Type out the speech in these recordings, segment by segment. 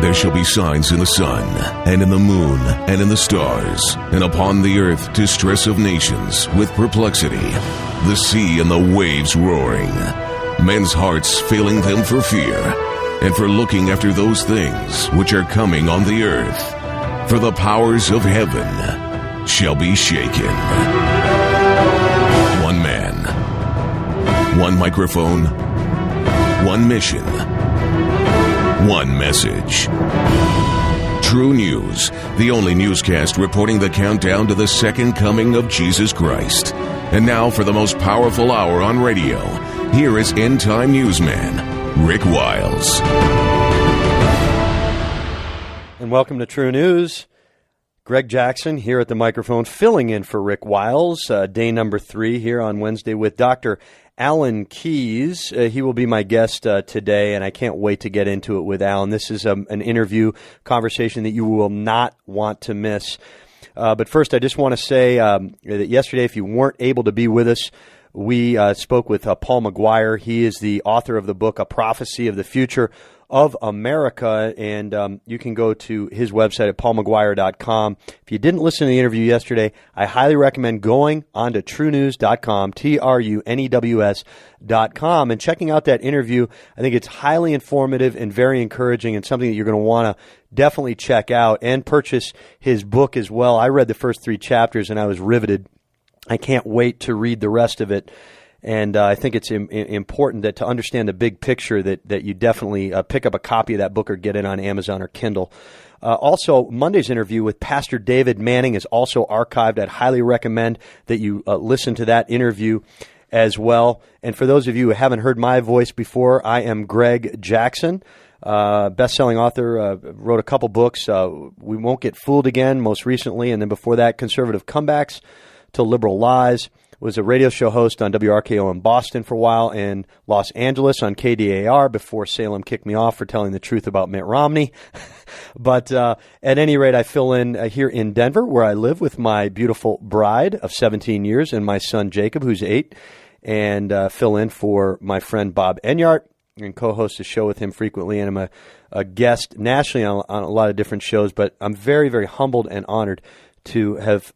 there shall be signs in the sun, and in the moon, and in the stars, and upon the earth distress of nations, with perplexity, the sea and the waves roaring, men's hearts failing them for fear, and for looking after those things which are coming on the earth. For the powers of heaven shall be shaken. One man, one microphone, one mission, one message. True News, the only newscast reporting the countdown to the second coming of Jesus Christ. And now for the most powerful hour on radio, here is end-time newsman, Rick Wiles. And welcome to True News. Gregg Jackson here at the microphone, filling in for Rick Wiles. Day number 3 here on Wednesday with Dr. Alan Keyes. He will be my guest today, and I can't wait to get into it with Alan. This is an interview conversation that you will not want to miss. But first, I just want to say that yesterday, if you weren't able to be with us, we spoke with Paul McGuire. He is the author of the book, A Prophecy of the Future of America, and you can go to his website at paulmcguire.com. If you didn't listen to the interview yesterday, I highly recommend going on to truenews.com, TRUNEWS.com, and checking out that interview. I think it's highly informative and very encouraging, and something that you're going to want to definitely check out and purchase his book as well. I read the first 3 chapters, and I was riveted. I can't wait to read the rest of it. And I think it's important that to understand the big picture that you definitely pick up a copy of that book or get it on Amazon or Kindle. Also, Monday's interview with Pastor David Manning is also archived. I'd highly recommend that you listen to that interview as well. And for those of you who haven't heard my voice before, I am Gregg Jackson, best-selling author, wrote a couple books, We Won't Get Fooled Again, most recently, and then before that, Conservative Comebacks to Liberal Lies. Was a radio show host on WRKO in Boston for a while, and Los Angeles on KDAR before Salem kicked me off for telling the truth about Mitt Romney. But at any rate, I fill in here in Denver, where I live with my beautiful bride of 17 years and my son Jacob, who's 8, and fill in for my friend Bob Enyart and co-host a show with him frequently. And I'm a guest nationally on a lot of different shows, but I'm very, very humbled and honored to have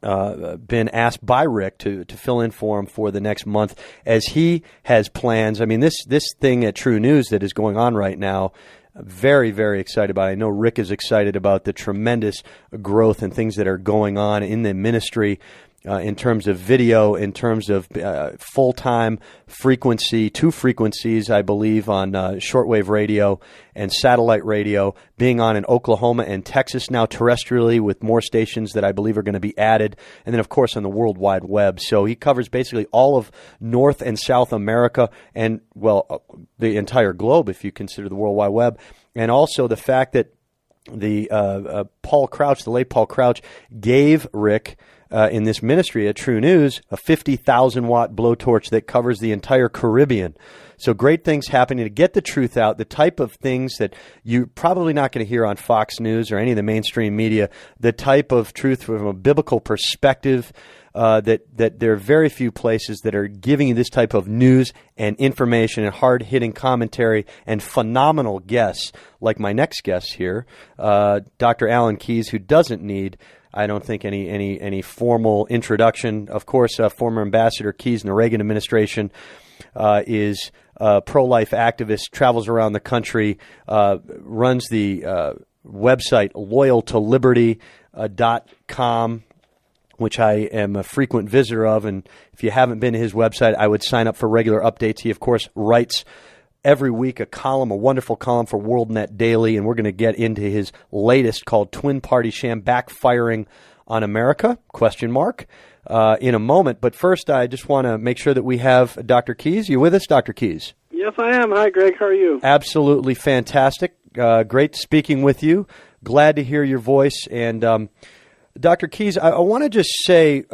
been asked by Rick to fill in for him for the next month as he has plans. I mean, this thing at True News that is going on right now, very, very excited about it. I know Rick is excited about the tremendous growth and things that are going on in the ministry in terms of video, in terms of full-time frequency, 2 frequencies, I believe, on shortwave radio and satellite radio, being on in Oklahoma and Texas now terrestrially with more stations that I believe are going to be added, and then, of course, on the World Wide Web. So he covers basically all of North and South America and, well, the entire globe if you consider the World Wide Web, and also the fact that the Paul Crouch, the late Paul Crouch, gave Rick in this ministry at True News a 50,000-watt blowtorch that covers the entire Caribbean. So great things happening to get the truth out, the type of things that you're probably not going to hear on Fox News or any of the mainstream media, the type of truth from a biblical perspective that there are very few places that are giving you this type of news and information and hard-hitting commentary and phenomenal guests like my next guest here, Dr. Alan Keyes, who doesn't need, I don't think, any formal introduction. Of course, former Ambassador Keyes in the Reagan administration is a pro-life activist, travels around the country, runs the website loyaltoliberty.com, which I am a frequent visitor of. And if you haven't been to his website, I would sign up for regular updates. He, of course, writes every week a column, a wonderful column for WorldNet Daily, and we're going to get into his latest called Twin Party Sham Backfiring on America, ? In a moment. But first, I just want to make sure that we have Dr. Keyes. You with us, Dr. Keyes? Yes, I am. Hi, Greg. How are you? Absolutely fantastic. Great speaking with you. Glad to hear your voice. And Dr. Keyes, I want to just say,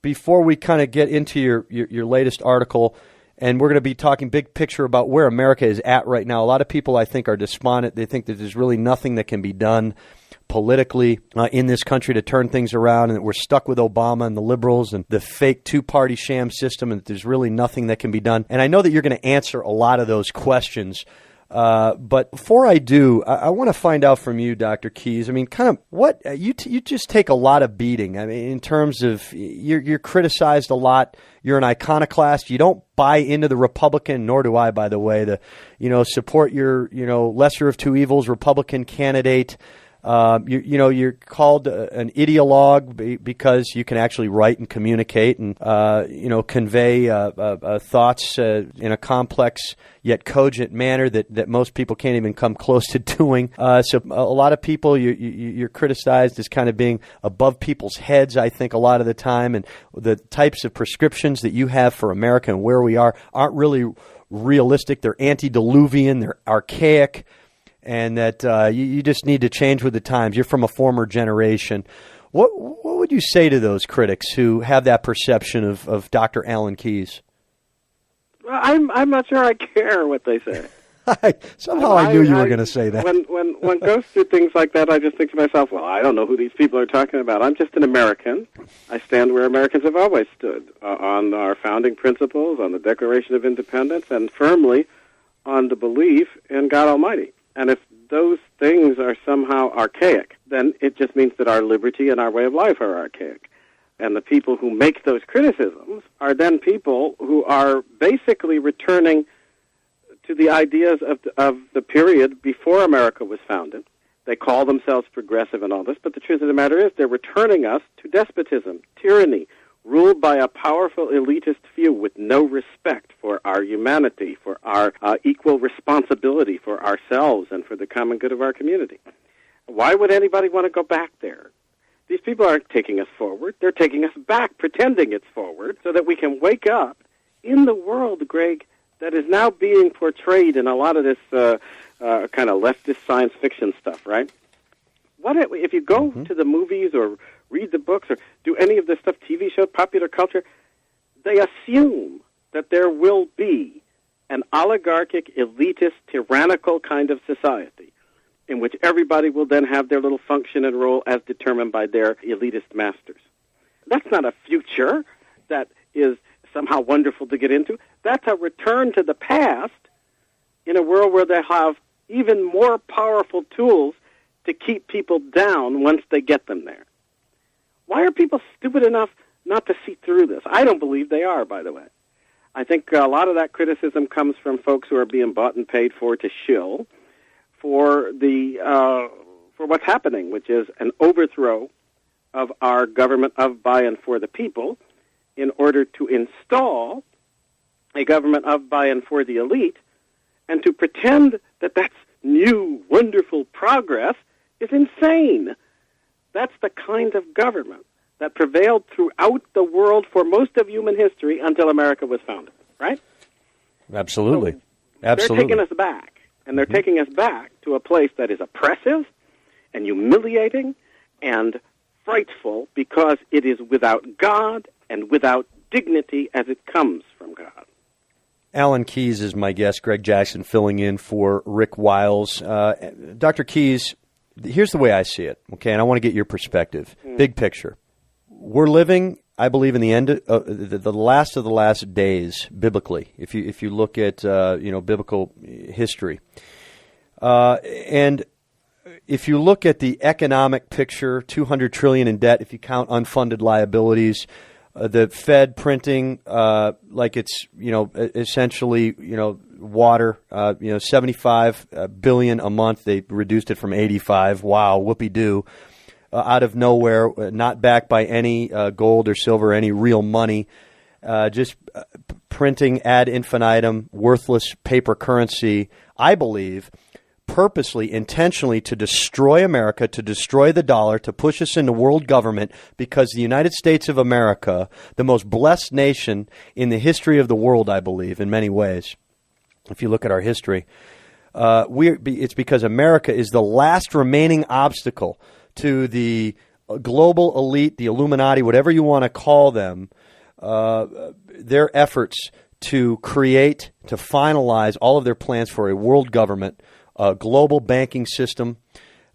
before we kind of get into your latest article, and we're going to be talking big picture about where America is at right now. A lot of people, I think, are despondent. They think that there's really nothing that can be done politically in this country to turn things around, and that we're stuck with Obama and the liberals and the fake 2-party sham system, and that there's really nothing that can be done. And I know that you're going to answer a lot of those questions. But before I do, I want to find out from you, Dr. Keyes. I mean, kind of what you just take a lot of beating. I mean, in terms of you're criticized a lot. You're an iconoclast. You don't buy into the Republican, nor do I, by the way. Support your lesser of two evils Republican candidate. You're called an ideologue because you can actually write and communicate and convey thoughts in a complex yet cogent manner that most people can't even come close to doing. So a lot of people you're criticized as kind of being above people's heads, I think, a lot of the time, and the types of prescriptions that you have for America and where we are aren't really realistic. They're antediluvian. They're archaic. And that you just need to change with the times. You're from a former generation. What would you say to those critics who have that perception of Dr. Alan Keyes? Well, I'm not sure I care what they say. Somehow I knew you were going to say that. When one goes through things like that, I just think to myself, well, I don't know who these people are talking about. I'm just an American. I stand where Americans have always stood, on our founding principles, on the Declaration of Independence, and firmly on the belief in God Almighty. And if those things are somehow archaic, then it just means that our liberty and our way of life are archaic. And the people who make those criticisms are then people who are basically returning to the ideas of the period before America was founded. They call themselves progressive and all this, but the truth of the matter is they're returning us to despotism, tyranny, ruled by a powerful elitist few with no respect for our humanity, for our equal responsibility for ourselves and for the common good of our community. Why would anybody want to go back there? These people aren't taking us forward. They're taking us back, pretending it's forward, so that we can wake up in the world, Greg, that is now being portrayed in a lot of this kind of leftist science fiction stuff, right? What if you go to the movies or read the books or do any of this stuff, TV shows, popular culture, they assume that there will be an oligarchic, elitist, tyrannical kind of society in which everybody will then have their little function and role as determined by their elitist masters. That's not a future that is somehow wonderful to get into. That's a return to the past in a world where they have even more powerful tools to keep people down once they get them there. Why are people stupid enough not to see through this? I don't believe they are, by the way. I think a lot of that criticism comes from folks who are being bought and paid for to shill for what's happening, which is an overthrow of our government of, by, and for the people in order to install a government of, by, and for the elite, and to pretend that that's new, wonderful progress is insane. That's the kind of government that prevailed throughout the world for most of human history until America was founded, right? Absolutely. So Absolutely. they're taking us back, and they're taking us back to a place that is oppressive and humiliating and frightful because it is without God and without dignity as it comes from God. Alan Keyes is my guest, Gregg Jackson filling in for Rick Wiles. Dr. Keyes, here's the way I see it, okay, and I want to get your perspective. Big picture. We're living, I believe, in the end of the last of the last days, biblically, if you look at biblical history. And if you look at the economic picture, $200 trillion in debt, if you count unfunded liabilities, the Fed printing like it's essentially water, 75 billion a month. They reduced it from 85. Wow, whoopee-doo. Out of nowhere, not backed by any gold or silver, any real money, just printing ad infinitum, worthless paper currency, I believe, purposely, intentionally to destroy America, to destroy the dollar, to push us into world government, because the United States of America, the most blessed nation in the history of the world, I believe, in many ways, if you look at our history, it's because America is the last remaining obstacle to the global elite, the Illuminati, whatever you want to call them, their efforts to create, to finalize all of their plans for a world government, a global banking system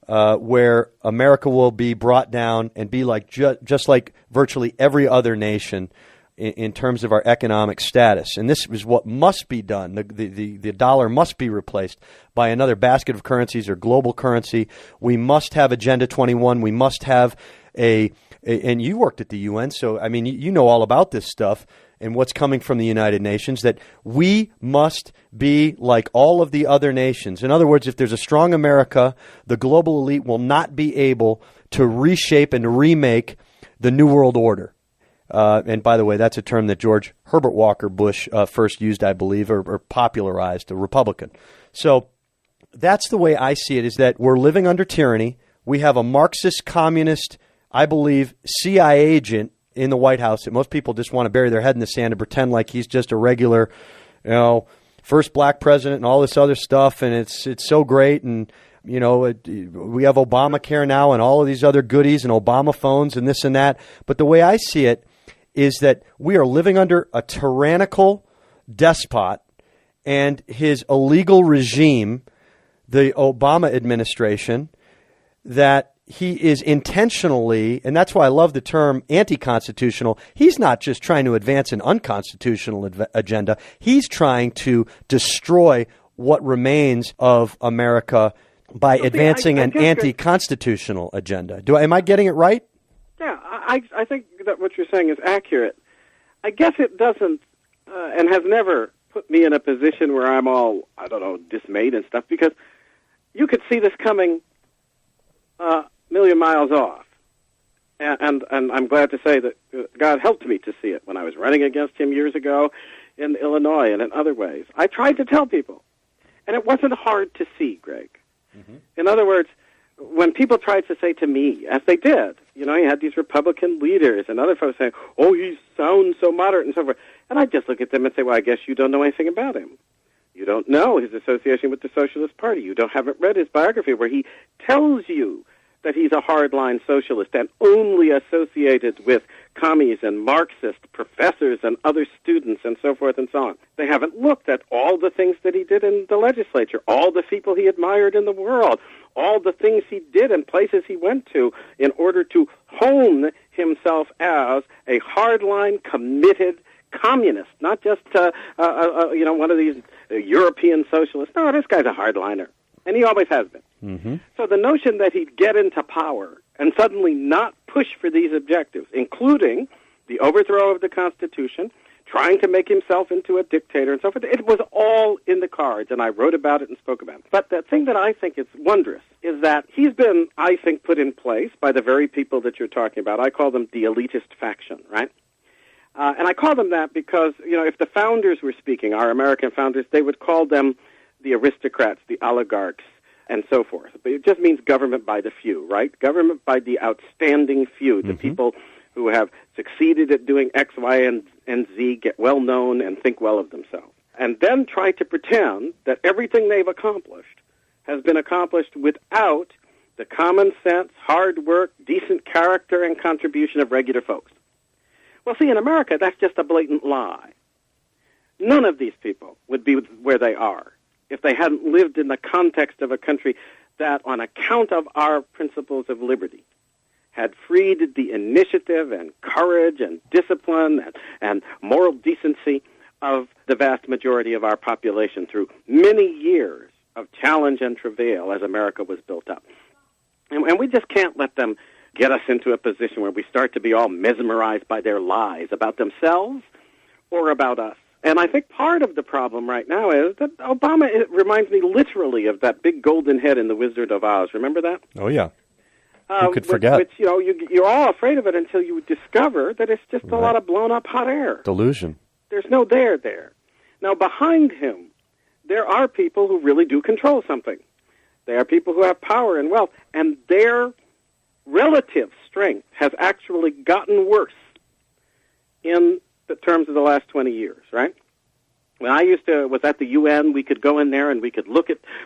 where America will be brought down and be like just like virtually every other nation, in terms of our economic status. And this is what must be done. The dollar must be replaced by another basket of currencies or global currency. We must have Agenda 21. We must have and you worked at the UN, so, I mean, you know all about this stuff and what's coming from the United Nations, that we must be like all of the other nations. In other words, if there's a strong America, the global elite will not be able to reshape and remake the New World Order. And by the way, that's a term that George Herbert Walker Bush first used, I believe, or popularized, a Republican. So that's the way I see it, is that we're living under tyranny. We have a Marxist, communist, I believe, CIA agent in the White House that most people just want to bury their head in the sand and pretend like he's just a regular, first black president and all this other stuff, and it's so great. And, we have Obamacare now and all of these other goodies and Obama phones and this and that. But the way I see it is that we are living under a tyrannical despot and his illegal regime, the Obama administration, that he is intentionally, and that's why I love the term anti-constitutional. He's not just trying to advance an unconstitutional agenda. He's trying to destroy what remains of America by advancing an anti-constitutional agenda. Am I getting it right? Yeah, I think that what you're saying is accurate. I guess it doesn't, and has never put me in a position where I'm all, dismayed and stuff, because you could see this coming million miles off. And I'm glad to say that God helped me to see it when I was running against him years ago in Illinois and in other ways. I tried to tell people, and it wasn't hard to see, Greg. Mm-hmm. In other words, when people tried to say to me, as they did, you had these Republican leaders and other folks saying, oh, he sounds so moderate and so forth. And I'd just look at them and say, well, I guess you don't know anything about him. You don't know his association with the Socialist Party. You haven't read his biography where he tells you that he's a hardline socialist and only associated with commies and Marxist professors and other students and so forth and so on. They haven't looked at all the things that he did in the legislature, all the people he admired in the world, all the things he did and places he went to in order to hone himself as a hardline, committed communist, not just one of these European socialists. No, this guy's a hardliner, and he always has been. Mm-hmm. So the notion that he'd get into power and suddenly not push for these objectives, including the overthrow of the Constitution, trying to make himself into a dictator and so forth, it was all in the cards, and I wrote about it and spoke about it. But the thing that I think is wondrous is that he's been, I think, put in place by the very people that you're talking about. I call them the elitist faction, right? And I call them that because, if the founders were speaking, our American founders, they would call them the aristocrats, the oligarchs, and so forth. But it just means government by the few, right? Government by the outstanding few, the people who have succeeded at doing X, Y, and Z, get well known, and think well of themselves. And then try to pretend that everything they've accomplished has been accomplished without the common sense, hard work, decent character, and contribution of regular folks. Well, see, in America, that's just a blatant lie. None of these people would be where they are if they hadn't lived in the context of a country that, on account of our principles of liberty, had freed the initiative and courage and discipline and moral decency of the vast majority of our population through many years of challenge and travail as America was built up. And we just can't let them get us into a position where we start to be all mesmerized by their lies about themselves or about us. And I think part of the problem right now is that Obama, it reminds me literally of that big golden head in The Wizard of Oz. Remember that? Oh, yeah. Who could forget? Which, you're all afraid of it until you discover that it's just a lot of blown-up hot air. Delusion. There's no there. Now, behind him, there are people who really do control something. They are people who have power and wealth, and their relative strength has actually gotten worse in the terms of the last 20 years, right? When I was at the UN, we could go in there and we could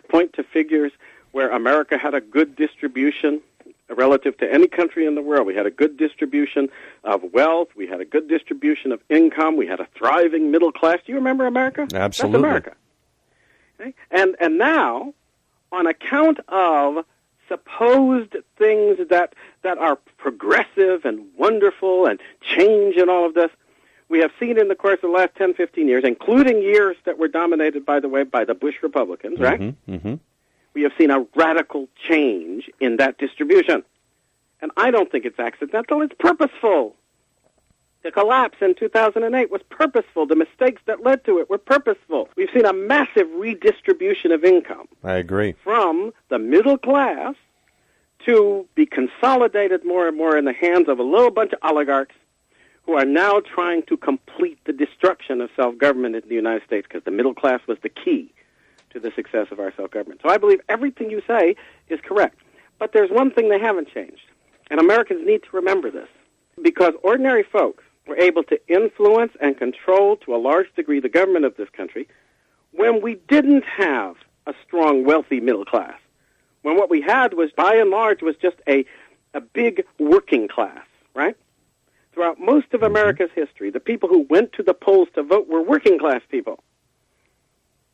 point to figures where America had a good distribution relative to any country in the world. We had a good distribution of wealth. We had a good distribution of income. We had a thriving middle class. Do you remember America? Absolutely. That's America. Okay? And now, on account of supposed things that are progressive and wonderful and change and all of this, We have seen in the course of the last 10, 15 years, including years that were dominated, by the way, by the Bush Republicans, right? Mm-hmm. We have seen a radical change in that distribution. And I don't think it's accidental. It's purposeful. The collapse in 2008 was purposeful. The mistakes that led to it were purposeful. We've seen a massive redistribution of income. I agree. From the middle class to be consolidated more and more in the hands of a little bunch of oligarchs who are now trying to complete the destruction of self-government in the United States, because the middle class was the key to the success of our self-government. So I believe everything you say is correct. But there's one thing they haven't changed, and Americans need to remember this, because ordinary folks were able to influence and control to a large degree the government of this country when we didn't have a strong, wealthy middle class. When what we had was, by and large, was just a big working class, right? Throughout most of America's history, the people who went to the polls to vote were working class people.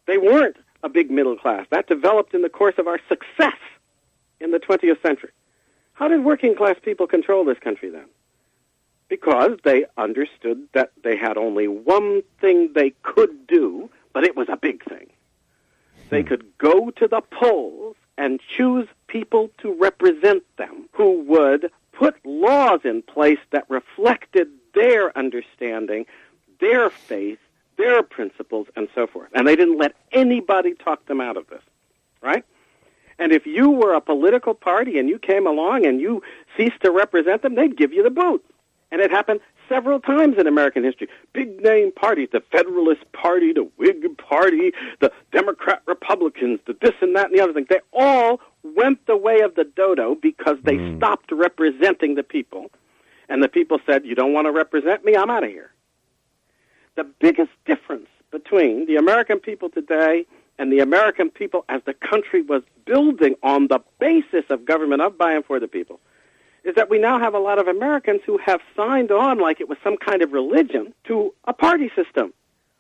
They weren't a big middle class. That developed in the course of our success in the 20th century. How did working class people control this country then? Because they understood that they had only one thing they could do, but it was a big thing. They could go to the polls and choose people to represent them who would put laws in place that reflected their understanding, their faith, their principles, and so forth. And they didn't let anybody talk them out of this, right? And if you were a political party and you came along and you ceased to represent them, they'd give you the boot. And it happened several times in American history. Big-name parties, the Federalist Party, the Whig Party, the Democrat-Republicans, the this and that and the other thing, they all went the way of the dodo because they stopped representing the people. And the people said, you don't want to represent me, I'm out of here. The biggest difference between the American people today and the American people as the country was building on the basis of government of, by, and for the people is that we now have a lot of Americans who have signed on like it was some kind of religion to a party system.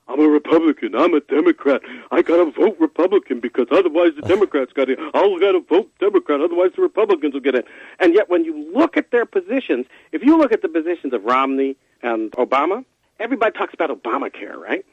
I'm a Republican, I'm a Democrat, I got to vote Republican because otherwise the Democrats got in. I'll got to vote Democrat, otherwise the Republicans will get in. And yet when you look at their positions, if you look at the positions of Romney and Obama, everybody talks about Obamacare, right?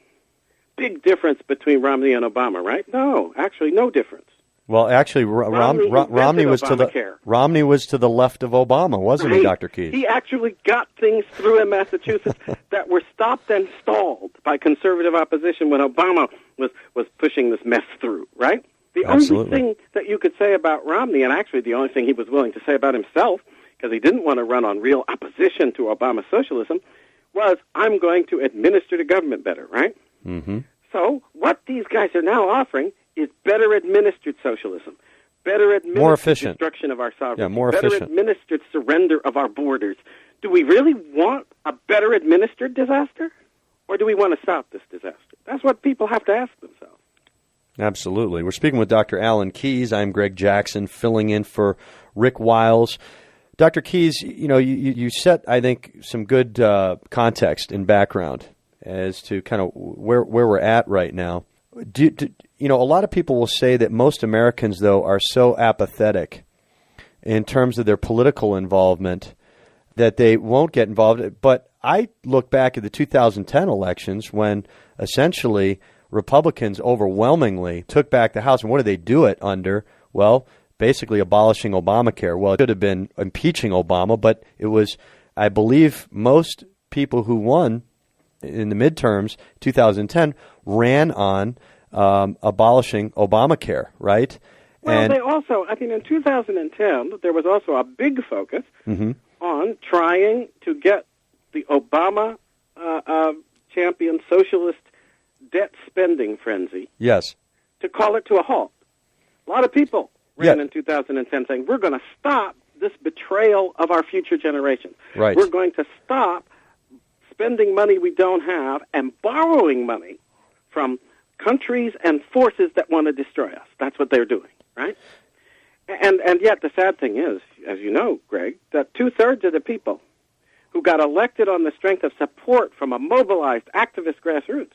Big difference between Romney and Obama, right? No, actually no difference. Well, actually, Romney was to the left of Obama, wasn't he, Dr. Keyes? He actually got things through in Massachusetts that were stopped and stalled by conservative opposition when Obama was pushing this mess through, right? The only thing that you could say about Romney, and actually the only thing he was willing to say about himself, because he didn't want to run on real opposition to Obama socialism, was, I'm going to administer the government better, right? Mm-hmm. So what these guys are now offering is better administered socialism, better administered more efficient destruction of our sovereignty, more better efficient administered surrender of our borders. Do we really want a better administered disaster, or do we want to stop this disaster? That's what people have to ask themselves. Absolutely. We're speaking with Dr. Alan Keyes. I'm Gregg Jackson, filling in for Rick Wiles. Dr. Keyes, you set, I think, some good context and background as to kind of where we're at right now. A lot of people will say that most Americans, though, are so apathetic in terms of their political involvement that they won't get involved. But I look back at the 2010 elections when essentially Republicans overwhelmingly took back the House. And what did they do it under? Well, basically abolishing Obamacare. Well, it should have been impeaching Obama, but it was, I believe, most people who won in the midterms 2010 ran on abolishing Obamacare, right? Well, they also, in 2010, there was also a big focus on trying to get the Obama champion socialist debt spending frenzy to call it to a halt. A lot of people ran in 2010 saying, we're going to stop this betrayal of our future generations. Right. We're going to stop spending money we don't have and borrowing money from countries and forces that want to destroy us. That's what they're doing, right? And yet the sad thing is, as you know, Greg, that 2/3 of the people who got elected on the strength of support from a mobilized activist grassroots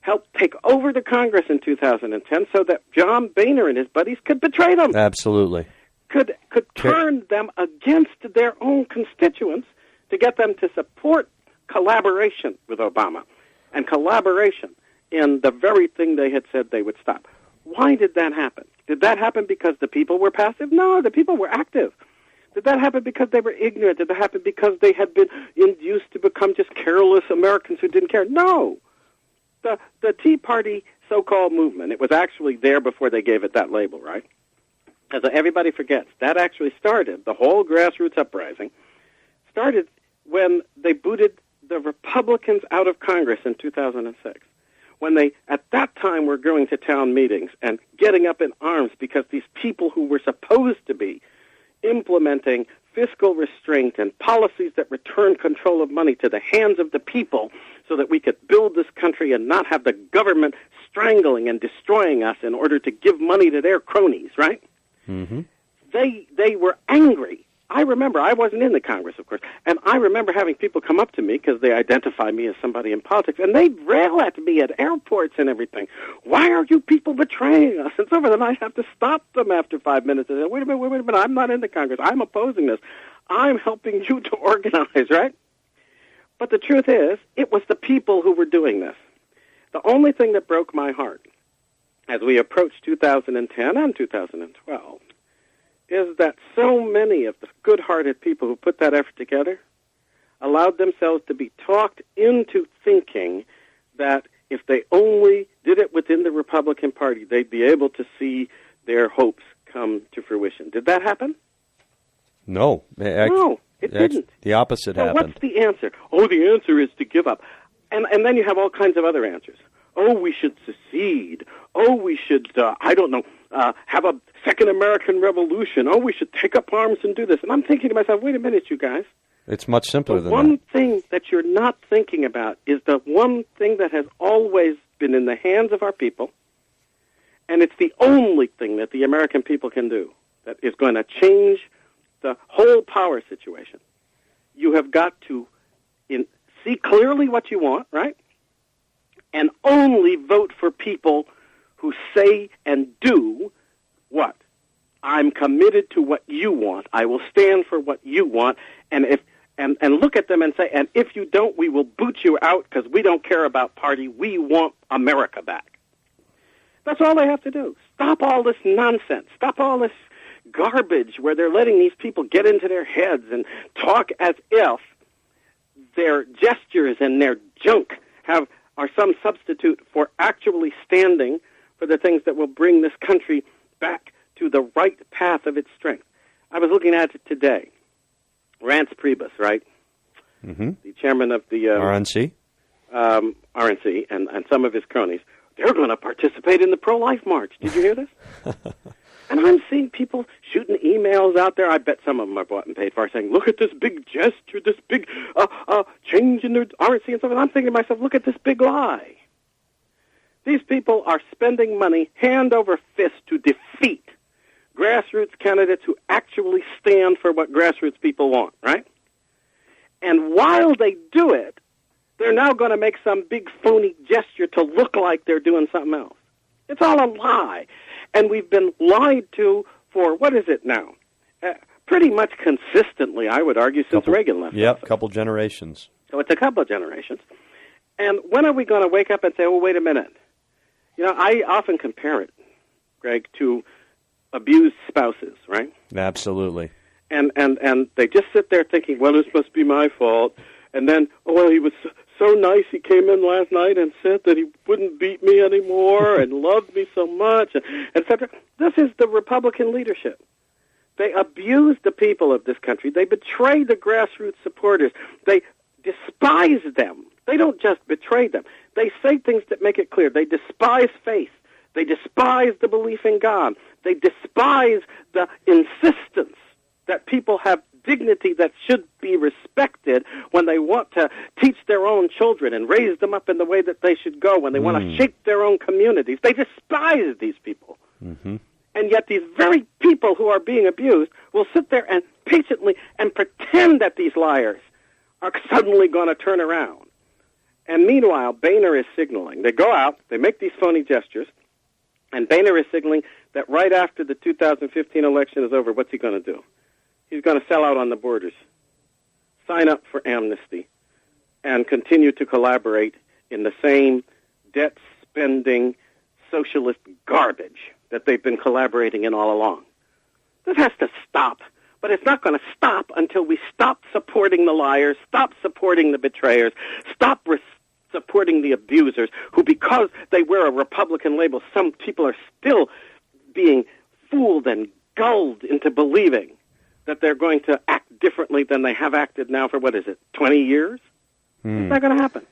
helped take over the Congress in 2010 so that John Boehner and his buddies could betray them. Absolutely. Could turn them against their own constituents to get them to support collaboration with Obama and collaboration in the very thing they had said they would stop. Why did that happen? Did that happen because the people were passive? No, the people were active. Did that happen because they were ignorant? Did that happen because they had been induced to become just careless Americans who didn't care? No. The Tea Party so-called movement, it was actually there before they gave it that label, right? As everybody forgets, that actually started, the whole grassroots uprising, started when they booted the Republicans out of Congress in 2006. When they, at that time, were going to town meetings and getting up in arms because these people who were supposed to be implementing fiscal restraint and policies that return control of money to the hands of the people so that we could build this country and not have the government strangling and destroying us in order to give money to their cronies, right? Mm-hmm. They were angry. I remember, I wasn't in the Congress, of course, and I remember having people come up to me because they identify me as somebody in politics, and they'd rail at me at airports and everything. Why are you people betraying us? And so forth, and I'd have to stop them after 5 minutes and say, wait a minute, I'm not in the Congress. I'm opposing this. I'm helping you to organize, right? But the truth is, it was the people who were doing this. The only thing that broke my heart as we approached 2010 and 2012 is that so many of the good-hearted people who put that effort together allowed themselves to be talked into thinking that if they only did it within the Republican Party, they'd be able to see their hopes come to fruition. Did that happen? No. No, it didn't. The opposite happened. What's the answer? Oh, the answer is to give up. And then you have all kinds of other answers. Oh, we should secede. Oh, we should, have a second American Revolution. Oh, we should take up arms and do this. And I'm thinking to myself, wait a minute, you guys. It's much simpler than that. The one thing that you're not thinking about is the one thing that has always been in the hands of our people, and it's the only thing that the American people can do that is going to change the whole power situation. You have got to see clearly what you want, right? And only vote for people who say and do what? I'm committed to what you want. I will stand for what you want. And look at them and say, and if you don't, we will boot you out because we don't care about party. We want America back. That's all they have to do. Stop all this nonsense. Stop all this garbage where they're letting these people get into their heads and talk as if their gestures and their junk are some substitute for actually standing for the things that will bring this country back to the right path of its strength. I was looking at it today. Rance Priebus, right? Mm-hmm. The chairman of the RNC? RNC and some of his cronies, they're going to participate in the pro-life march. Did you hear this? And I'm seeing people shooting emails out there. I bet some of them are bought and paid for, saying, look at this big gesture, this big change in the RNC and stuff. And I'm thinking to myself, look at this big lie. These people are spending money hand over fist to defeat grassroots candidates who actually stand for what grassroots people want, right? And while they do it, they're now going to make some big phony gesture to look like they're doing something else. It's all a lie. And we've been lied to for, what is it now? Pretty much consistently, I would argue, since Reagan left. Yep, a couple generations. So it's a couple of generations. And when are we going to wake up and say, oh, wait a minute? You know, I often compare it, Greg, to abused spouses, right? Absolutely. And they just sit there thinking, well, this must be my fault. And then, oh, well, he was so nice. He came in last night and said that he wouldn't beat me anymore and loved me so much, etc. This is the Republican leadership. They abuse the people of this country. They betray the grassroots supporters. They despise them. They don't just betray them. They say things that make it clear. They despise faith. They despise the belief in God. They despise the insistence that people have dignity that should be respected when they want to teach their own children and raise them up in the way that they should go, when they want to shape their own communities. They despise these people. Mm-hmm. And yet these very people who are being abused will sit there and patiently and pretend that these liars are suddenly going to turn around. And meanwhile, Boehner is signaling. They go out, they make these phony gestures, and Boehner is signaling that right after the 2015 election is over, what's he going to do? He's going to sell out on the borders, sign up for amnesty, and continue to collaborate in the same debt-spending socialist garbage that they've been collaborating in all along. This has to stop, but it's not going to stop until we stop supporting the liars, stop supporting the betrayers, stop supporting the abusers, who, because they wear a Republican label, some people are still being fooled and gulled into believing that they're going to act differently than they have acted now for, 20 years? It's not going to happen.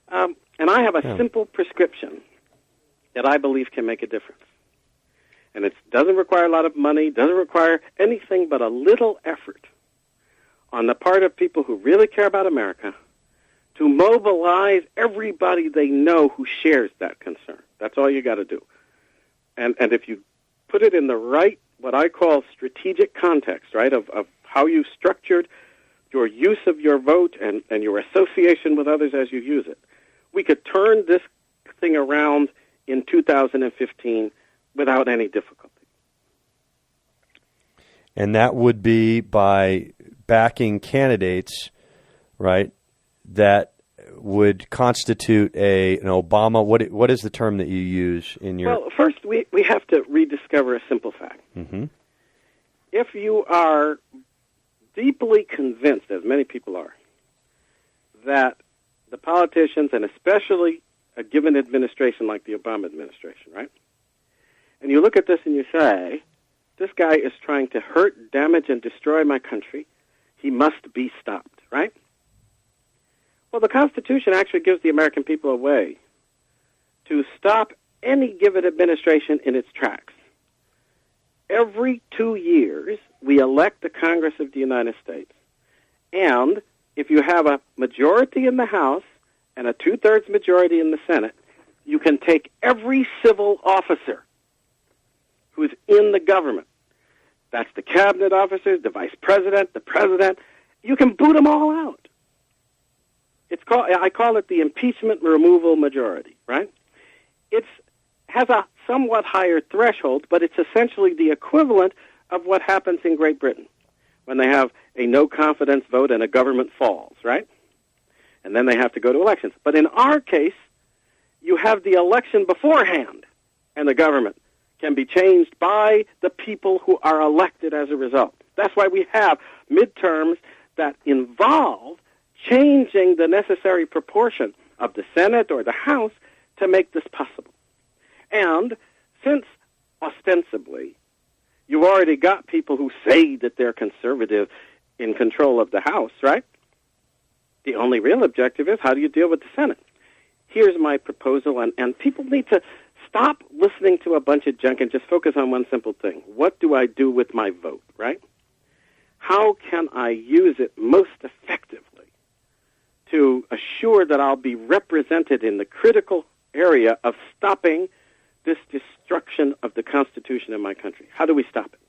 And I have a simple prescription that I believe can make a difference. And it doesn't require a lot of money, doesn't require anything but a little effort on the part of people who really care about America to mobilize everybody they know who shares that concern. That's all you got to do. And if you put it in the right, what I call strategic context, right, of how you structured your use of your vote and your association with others as you use it, we could turn this thing around in 2015 without any difficulty. And that would be by backing candidates, right, that would constitute an Obama. What is the term that you use in your... Well, first we have to rediscover a simple fact. Mm-hmm. If you are deeply convinced, as many people are, that the politicians, and especially a given administration like the Obama administration, right? And you look at this and you say, this guy is trying to hurt, damage, and destroy my country. He must be stopped, right? Well, the Constitution actually gives the American people a way to stop any given administration in its tracks. Every 2 years, we elect the Congress of the United States. And if you have a majority in the House and a two-thirds majority in the Senate, you can take every civil officer who's in the government. That's the cabinet officers, the vice president, the president. You can boot them all out. I call it the impeachment removal majority, right? It has a somewhat higher threshold, but it's essentially the equivalent of what happens in Great Britain when they have a no-confidence vote and a government falls, right? And then they have to go to elections. But in our case, you have the election beforehand, and the government can be changed by the people who are elected as a result. That's why we have midterms that involve changing the necessary proportion of the Senate or the House to make this possible. And since, ostensibly, you've already got people who say that they're conservative in control of the House, right? The only real objective is, how do you deal with the Senate? Here's my proposal, and people need to stop listening to a bunch of junk and just focus on one simple thing. What do I do with my vote, right? How can I use it most effectively to assure that I'll be represented in the critical area of stopping this destruction of the Constitution in my country? How do we stop it?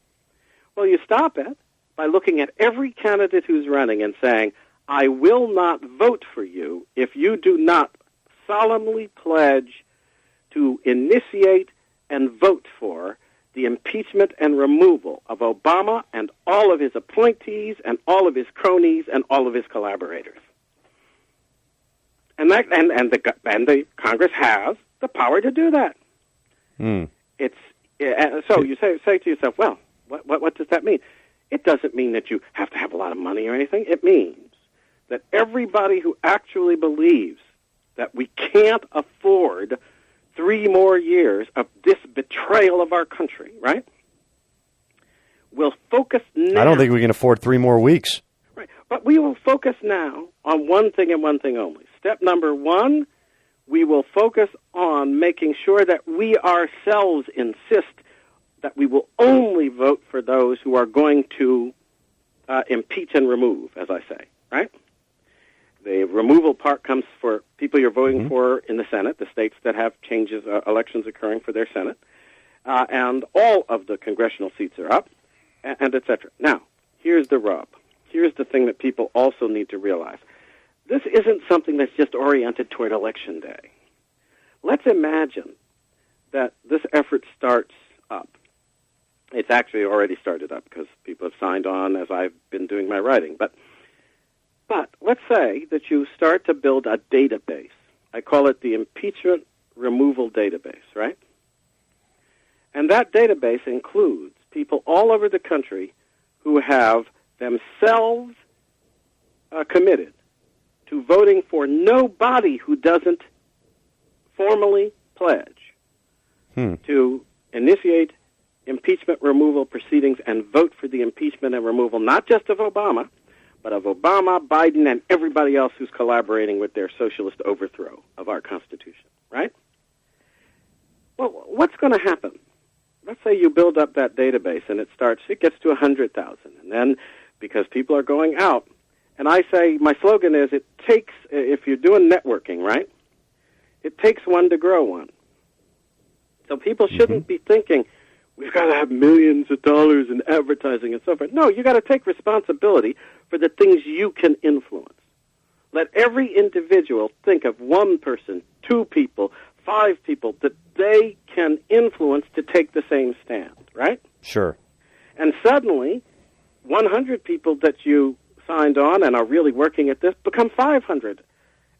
Well, you stop it by looking at every candidate who's running and saying, I will not vote for you if you do not solemnly pledge to initiate and vote for the impeachment and removal of Obama and all of his appointees and all of his cronies and all of his collaborators. And the Congress has the power to do that. So you say to yourself, well, what does that mean? It doesn't mean that you have to have a lot of money or anything. It means that everybody who actually believes that we can't afford 3 more years of this betrayal of our country, right, will focus now. I don't think we can afford 3 more weeks. Right, but we will focus now on one thing and one thing only. Step number 1, we will focus on making sure that we ourselves insist that we will only vote for those who are going to impeach and remove, as I say, right? The removal part comes for people you're voting for in the Senate, the states that have changes, elections occurring for their Senate, and all of the congressional seats are up, and et cetera. Now, here's the rub. Here's the thing that people also need to realize. This isn't something that's just oriented toward Election Day. Let's imagine that this effort starts up. It's actually already started up because people have signed on as I've been doing my writing. But But let's say that you start to build a database. I call it the impeachment removal database, right? And that database includes people all over the country who have themselves committed to voting for nobody who doesn't formally pledge to initiate impeachment removal proceedings and vote for the impeachment and removal, not just of Obama, but of Obama, Biden, and everybody else who's collaborating with their socialist overthrow of our Constitution, right? Well, what's going to happen? Let's say you build up that database and it gets to 100,000. And then, because people are going out, and I say, my slogan is, it takes, if you're doing networking, right? It takes one to grow one. So people shouldn't be thinking, we've got to have millions of dollars in advertising and so forth. No, you got to take responsibility for the things you can influence. Let every individual think of one person, 2 people, 5 people that they can influence to take the same stand, right? Sure. And suddenly, 100 people that you signed on and are really working at this become 500.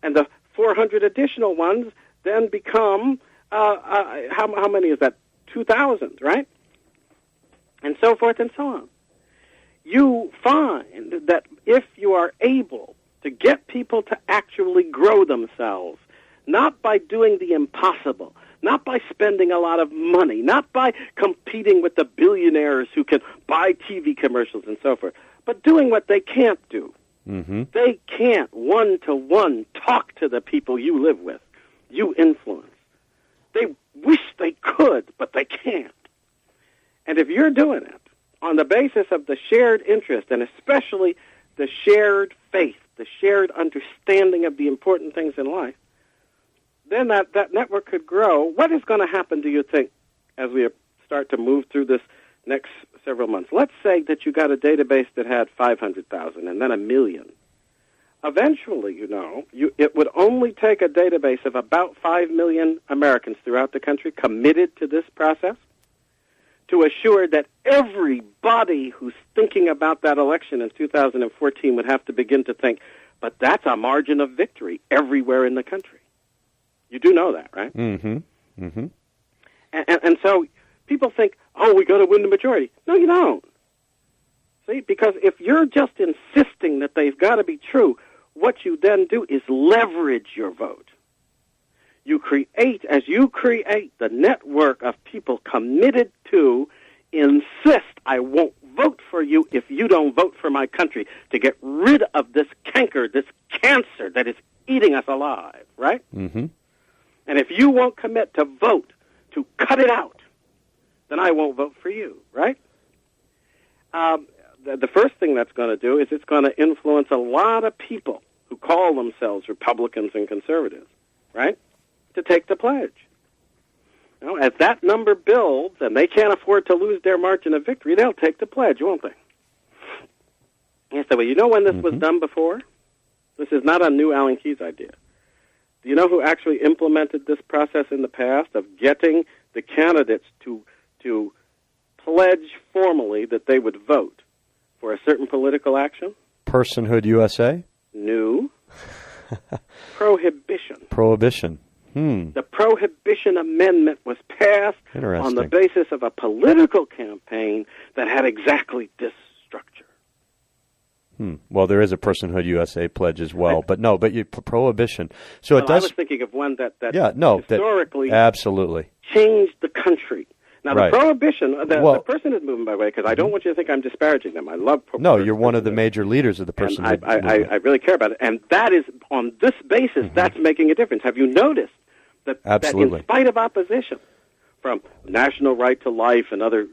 And the 400 additional ones then become, how many is that? 2,000, right? And so forth and so on. You find that if you are able to get people to actually grow themselves, not by doing the impossible, not by spending a lot of money, not by competing with the billionaires who can buy TV commercials and so forth, but doing what they can't do. They can't one-to-one talk to the people you live with, you influence. They wish they could, but they can't. And if you're doing it on the basis of the shared interest, and especially the shared faith, the shared understanding of the important things in life, then that network could grow. What is going to happen, do you think, as we start to move through this next several months? Let's say that you got a database that had 500,000 and then 1 million. Eventually, it would only take a database of about 5 million Americans throughout the country committed to this process to assure that everybody who's thinking about that election in 2014 would have to begin to think, but that's a margin of victory everywhere in the country. You do know that, right? And so people think, oh, we got to win the majority. No, you don't. See, because if you're just insisting that they've got to be true, what you then do is leverage your vote. As you create the network of people committed to insist, I won't vote for you if you don't vote for my country, to get rid of this canker, this cancer that is eating us alive, right? And if you won't commit to vote to cut it out, then I won't vote for you, right? The first thing that's going to do is it's going to influence a lot of people who call themselves Republicans and conservatives, right, to take the pledge. As that number builds and they can't afford to lose their margin of victory, they'll take the pledge, won't they? And so, well, you know when this was done before? This is not a new Alan Keyes idea. Do you know who actually implemented this process in the past of getting the candidates to pledge formally that they would vote for a certain political action? Personhood USA? No. Prohibition. Prohibition. The Prohibition Amendment was passed on the basis of a political campaign that had exactly this structure. Well, there is a Personhood USA pledge as well, but prohibition. So it does. I was thinking of one that historically absolutely changed the country. Now, the prohibition, the Personhood movement, by the way, because I don't want you to think I'm disparaging them. I love No, you're one of the major leaders of the Personhood movement. I really care about it. And that is, on this basis, that's making a difference. Have you noticed that in spite of opposition from National Right to Life and other,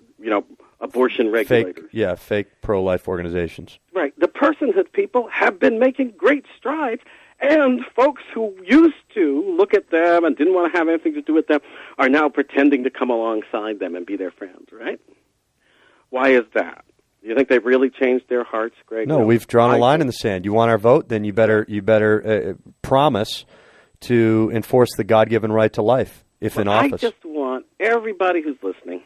abortion regulators. Fake pro-life organizations. Right. The personhood people have been making great strides, and folks who used to look at them and didn't want to have anything to do with them are now pretending to come alongside them and be their friends, right? Why is that? Do you think they've really changed their hearts, Greg? No, we've drawn a line in the sand. You want our vote? Then you better promise to enforce the God-given right to life if in office. I just want everybody who's listening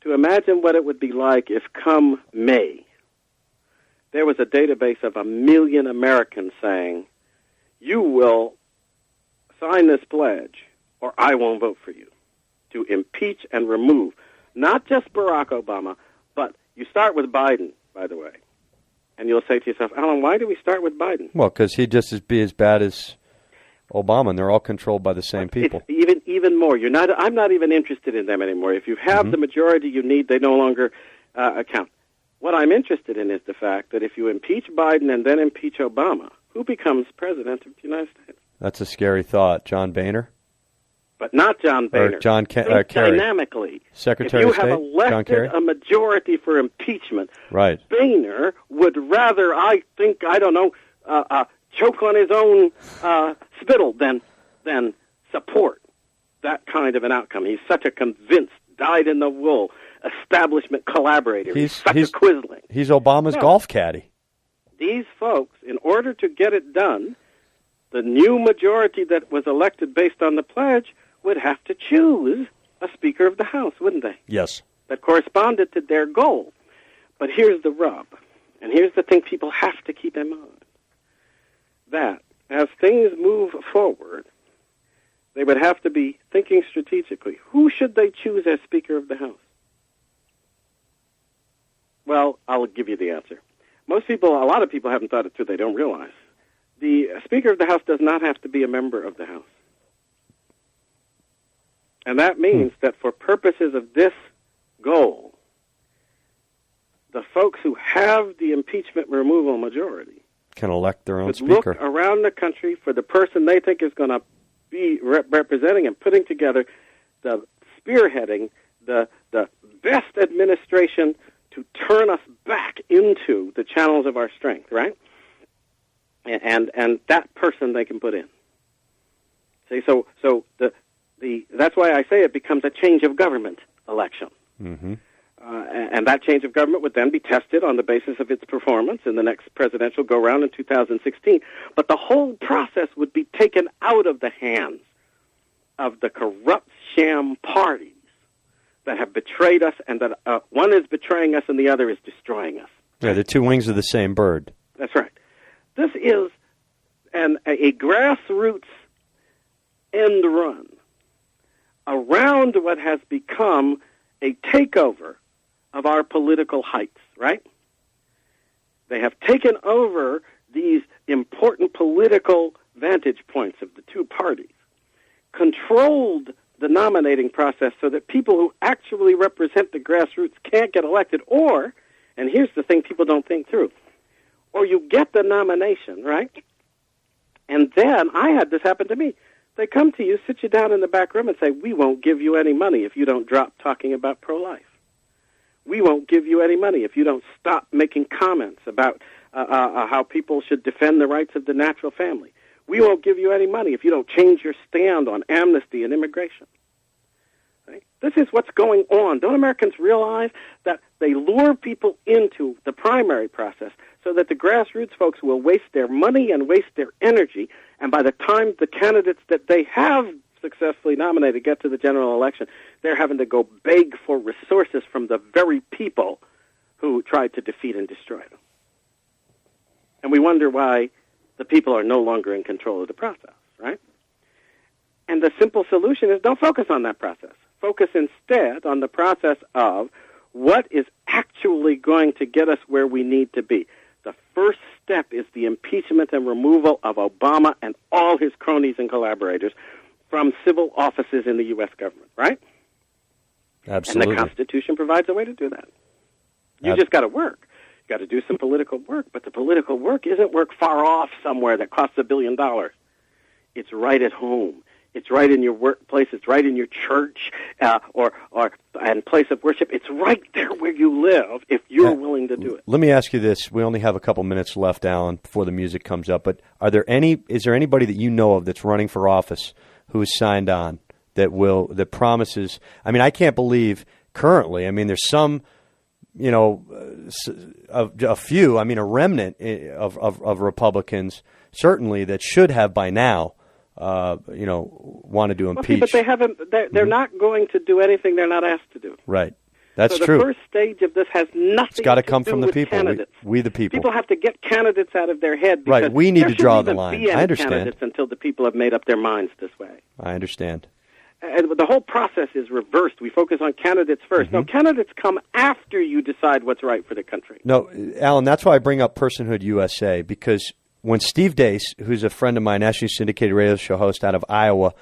to imagine what it would be like if come May there was a database of 1 million Americans saying, you will sign this pledge or I won't vote for you, to impeach and remove not just Barack Obama, but you start with Biden, by the way. And you'll say to yourself, Alan, why do we start with Biden? Well, because he'd just be as bad as Obama, and they're all controlled by the same people. It's even more. I'm not even interested in them anymore. If you have the majority you need, they no longer count. What I'm interested in is the fact that if you impeach Biden and then impeach Obama, who becomes president of the United States? That's a scary thought. John Boehner? But not John Boehner. Or John Kerry. Dynamically. Secretary of State? If you have elected a majority for impeachment, right. Boehner would rather, choke on his own spittle than support that kind of an outcome. He's such a convinced, dyed-in-the-wool establishment collaborator. He's such a quisling. He's Obama's golf caddy. These folks, in order to get it done, the new majority that was elected based on the pledge would have to choose a Speaker of the House, wouldn't they? Yes. That corresponded to their goal. But here's the rub, and here's the thing people have to keep in mind, that as things move forward, they would have to be thinking strategically. Who should they choose as Speaker of the House? Well, I'll give you the answer. A lot of people haven't thought it through. They don't realize. The Speaker of the House does not have to be a member of the House. And that means that for purposes of this goal, the folks who have the impeachment removal majority can elect their own would speaker. Look around the country for the person they think is going to be representing and putting together spearheading the best administration to turn us back into the channels of our strength, right? And that person they can put in. See, so that's why I say it becomes a change of government election. Mm-hmm. And that change of government would then be tested on the basis of its performance in the next presidential go-round in 2016. But the whole process would be taken out of the hands of the corrupt sham parties that have betrayed us, and that one is betraying us and the other is destroying us. Yeah, they're two wings of the same bird. That's right. This is a grassroots end run around what has become a takeover of our political heights, right? They have taken over these important political vantage points of the two parties, controlled the nominating process so that people who actually represent the grassroots can't get elected, or, and here's the thing people don't think through, or you get the nomination, right? And then, I had this happen to me. They come to you, sit you down in the back room and say, we won't give you any money if you don't drop talking about pro-life. We won't give you any money if you don't stop making comments about how people should defend the rights of the natural family. We won't give you any money if you don't change your stand on amnesty and immigration. Right? This is what's going on. Don't Americans realize that they lure people into the primary process so that the grassroots folks will waste their money and waste their energy, and by the time the candidates that they have successfully nominated get to the general election, they're having to go beg for resources from the very people who tried to defeat and destroy them. And we wonder why the people are no longer in control of the process, right? And the simple solution is don't focus on that process. Focus instead on the process of what is actually going to get us where we need to be. The first step is the impeachment and removal of Obama and all his cronies and collaborators from civil offices in the U.S. government, right? Absolutely. And the Constitution provides a way to do that. You just got to work. You got to do some political work, but the political work isn't work far off somewhere that costs $1 billion. It's right at home. It's right in your workplace. It's right in your church or place of worship. It's right there where you live if you're willing to do it. Let me ask you this. We only have a couple minutes left, Alan, before the music comes up. But is there anybody that you know of that's running for office who is signed on that promises? I mean, I can't believe currently. I mean, there's some, a few. I mean, a remnant of Republicans certainly that should have by now. Wanted to impeach. But they haven't. They're not going to do anything they're not asked to do. Right. That's so true. The first stage of this has nothing it's got to to come do from the with people. candidates. We the people. People have to get candidates out of their head. Right. We need to draw the There line. shouldn't even be I any understand. candidates until the people have made up their minds this way. I understand. And the whole process is reversed. We focus on candidates first. Mm-hmm. No, candidates come after you decide what's right for the country. No, Alan, that's why I bring up Personhood USA, because when Steve Deace, who's a friend of mine, nationally syndicated radio show host out of Iowa,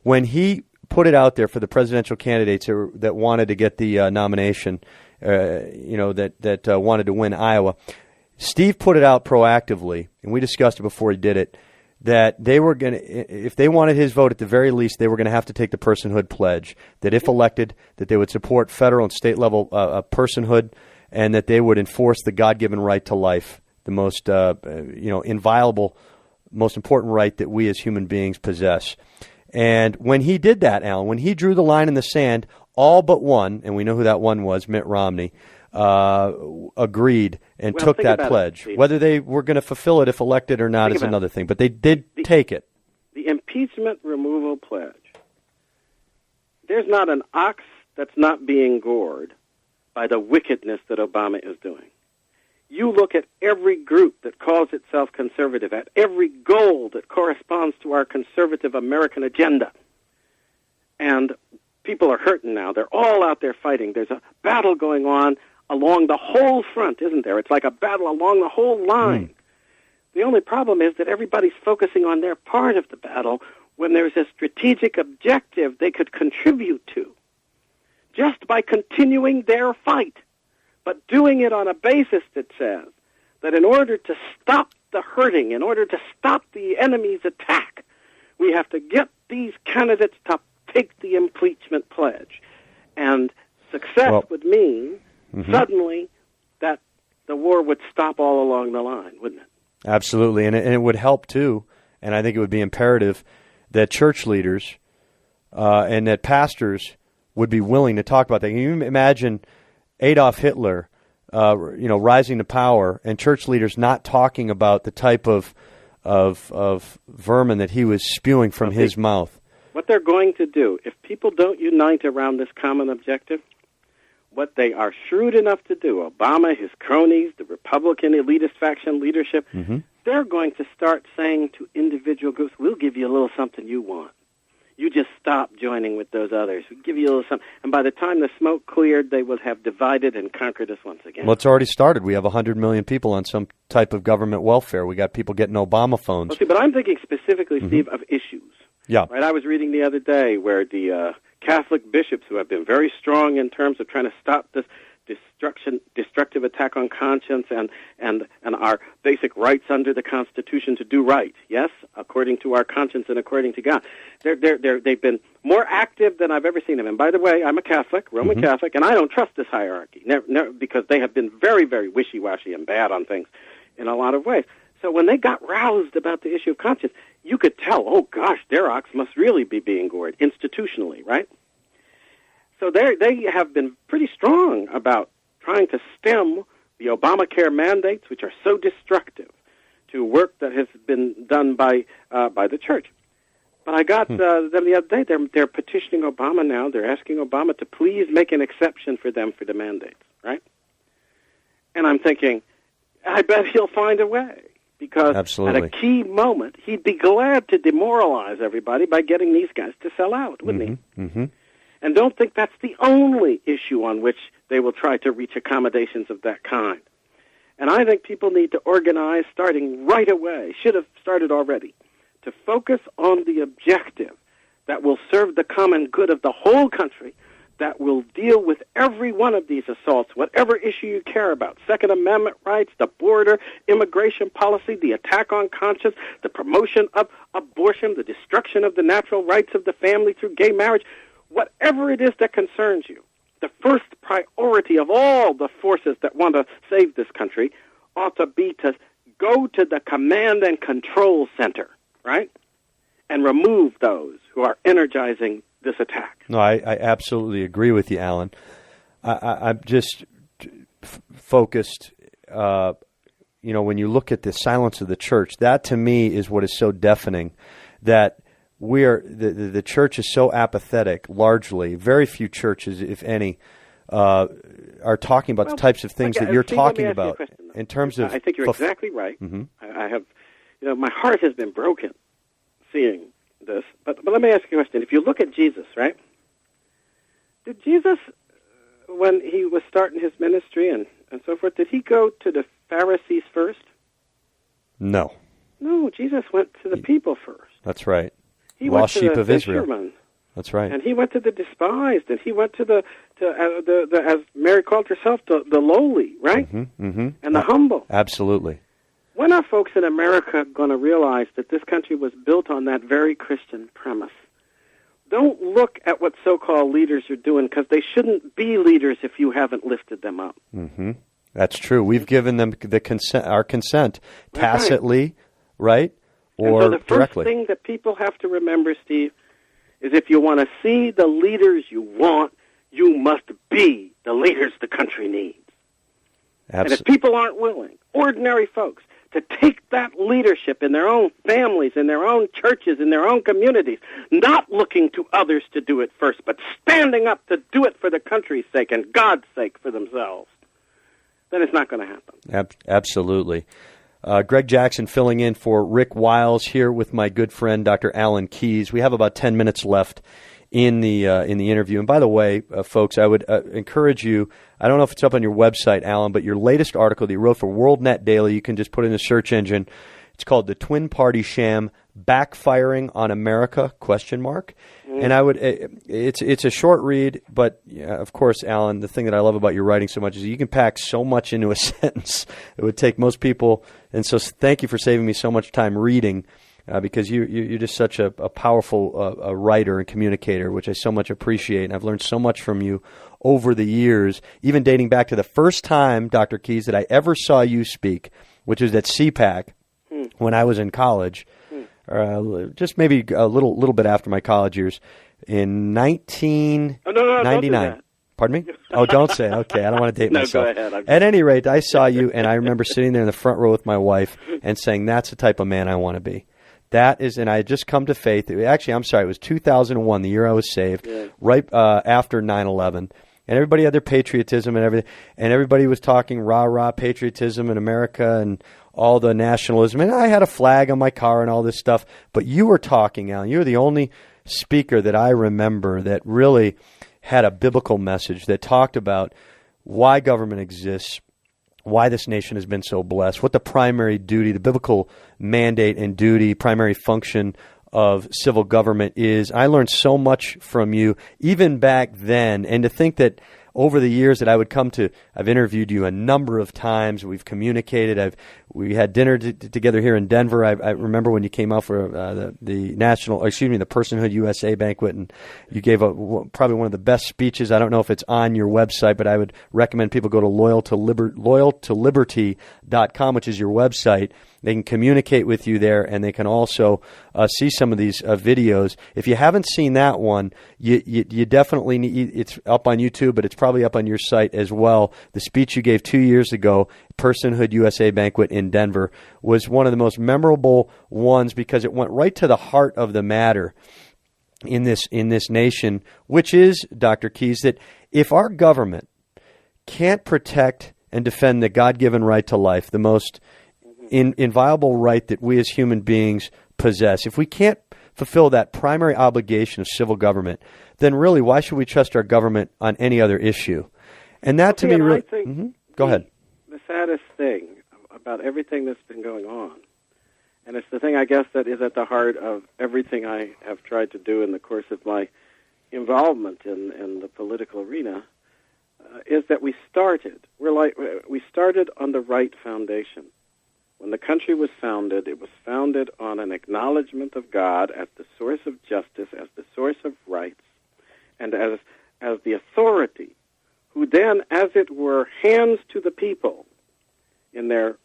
when he put it out there for the presidential candidates that wanted to get the nomination, that wanted to win Iowa, Steve put it out proactively, and we discussed it before he did it, that they were going to, if they wanted his vote at the very least, they were going to have to take the personhood pledge, that if elected, that they would support federal and state level personhood, and that they would enforce the God-given right to life, the most inviolable, most important right that we as human beings possess. And when he did that, Alan, when he drew the line in the sand, all but one, and we know who that one was, Mitt Romney, agreed and took that pledge. Whether they were going to fulfill it if elected or not is another thing, but they did take it. The impeachment removal pledge. There's not an ox that's not being gored by the wickedness that Obama is doing. You look at every group that calls itself conservative, at every goal that corresponds to our conservative American agenda, and people are hurting now. They're all out there fighting. There's a battle going on along the whole front, isn't there? It's like a battle along the whole line. The only problem is that everybody's focusing on their part of the battle when there's a strategic objective they could contribute to just by continuing their fight, but doing it on a basis that says that in order to stop the hurting, in order to stop the enemy's attack, we have to get these candidates to take the impeachment pledge. And success would mean suddenly that the war would stop all along the line, wouldn't it? Absolutely, and it would help too, and I think it would be imperative that church leaders and that pastors would be willing to talk about that. Can you imagine Adolf Hitler, rising to power, and church leaders not talking about the type of vermin that he was spewing from his mouth? What they're going to do, if people don't unite around this common objective, what they are shrewd enough to do, Obama, his cronies, the Republican elitist faction leadership, they're going to start saying to individual groups, we'll give you a little something you want. You just stop joining with those others. We'll give you a little something. And by the time the smoke cleared, they will have divided and conquered us once again. Well, it's already started. We have 100 million people on some type of government welfare. We got people getting Obama phones. Well, see, but I'm thinking specifically, Steve, of issues. Yeah. Right. I was reading the other day where the Catholic bishops, who have been very strong in terms of trying to stop this destructive attack on conscience and our basic rights under the Constitution to do right, yes, according to our conscience and according to God. They've been more active than I've ever seen them. And by the way, I'm a Catholic, Roman Catholic, and I don't trust this hierarchy, never, because they have been very, very wishy-washy and bad on things in a lot of ways. So when they got roused about the issue of conscience, you could tell, oh gosh, their ox must really be being gored institutionally, right? So they have been pretty strong about trying to stem the Obamacare mandates, which are so destructive to work that has been done by the church. But I got them the other day. They're petitioning Obama now. They're asking Obama to please make an exception for them for the mandates, right? And I'm thinking, I bet he'll find a way. Because at a key moment, he'd be glad to demoralize everybody by getting these guys to sell out, wouldn't he? And don't think that's the only issue on which they will try to reach accommodations of that kind. And I think people need to organize starting right away, should have started already, to focus on the objective that will serve the common good of the whole country, that will deal with every one of these assaults, whatever issue you care about, Second Amendment rights, the border, immigration policy, the attack on conscience, the promotion of abortion, the destruction of the natural rights of the family through gay marriage, whatever it is that concerns you. The first priority of all the forces that want to save this country ought to be to go to the command and control center, right? And remove those who are energizing this attack. No, I absolutely agree with you, Alan. I'm just focused, when you look at the silence of the church, that to me is what is so deafening, that the church is so apathetic, largely. Very few churches, if any, are talking about the types of things that you're talking about in terms of. I think you're exactly right. Mm-hmm. I have, my heart has been broken seeing this. But let me ask you a question. If you look at Jesus, right? Did Jesus, when he was starting his ministry and so forth, did he go to the Pharisees first? No. No, Jesus went to the people first. That's right. He Lost went to sheep the of Israel. fishermen. That's right. And he went to the despised, and he went to the as Mary called herself, the lowly, right? Mm-hmm, mm-hmm. And the humble. Absolutely. When are folks in America going to realize that this country was built on that very Christian premise? Don't look at what so-called leaders are doing, because they shouldn't be leaders if you haven't lifted them up. Mm-hmm. That's true. We've given them our consent tacitly, right? Or and so the first directly. thing that people have to remember, Steve, is if you want to see the leaders you want, you must be the leaders the country needs. And if people aren't willing, ordinary folks, to take that leadership in their own families, in their own churches, in their own communities, not looking to others to do it first, but standing up to do it for the country's sake and God's sake for themselves, then it's not going to happen. Absolutely. Gregg Jackson filling in for Rick Wiles here with my good friend Dr. Alan Keyes. We have about 10 minutes left in the interview. And by the way, folks, I would encourage you, I don't know if it's up on your website, Alan, but your latest article that you wrote for WorldNet Daily, you can just put in the search engine. It's called The Twin Party Sham Backfiring on America, ? And I would, it's a short read, but of course, Alan, the thing that I love about your writing so much is you can pack so much into a sentence. It would take most people, and so thank you for saving me so much time reading, because you're just such a powerful writer and communicator, which I so much appreciate, and I've learned so much from you over the years, even dating back to the first time, Dr. Keyes, that I ever saw you speak, which was at CPAC when I was in college. Just maybe a little bit after my college years, in 1999. Pardon me? Oh, don't say it. Okay, I don't want to date myself. Go ahead. At any rate, I saw you, and I remember sitting there in the front row with my wife and saying, that's the type of man I want to be. That is, and I had just come to faith. Actually, I'm sorry, it was 2001, the year I was saved, right after 9/11. And everybody had their patriotism and everything, and everybody was talking rah-rah patriotism in America and all the nationalism. And I had a flag on my car and all this stuff. But you were talking, Alan. You were the only speaker that I remember that really had a biblical message that talked about why government exists, why this nation has been so blessed, what the primary duty, the biblical mandate and duty, primary function of civil government is. I learned so much from you even back then, and to think that over the years that I would come to, I've interviewed you a number of times. We've communicated. We had dinner together here in Denver. I remember when you came out for the Personhood USA banquet, and you gave probably one of the best speeches. I don't know if it's on your website, but I would recommend people go to loyaltoliberty.com, which is your website. They can communicate with you there, and they can also see some of these videos. If you haven't seen that one, you definitely need. It's up on YouTube, but it's probably up on your site as well. The speech you gave 2 years ago, Personhood USA banquet in Denver, was one of the most memorable ones because it went right to the heart of the matter in this nation, which is, Dr. Keyes, that if our government can't protect and defend the God-given right to life, the most inviolable right that we as human beings possess, if we can't fulfill that primary obligation of civil government, then really why should we trust our government on any other issue? And that to me really... Go ahead. The saddest thing about everything that's been going on, and it's the thing I guess that is at the heart of everything I have tried to do in the course of my involvement in the political arena, is that we started on the right foundation. When the country was founded, it was founded on an acknowledgement of God as the source of justice, as the source of rights, and as the authority, who then, as it were, hands to the people in their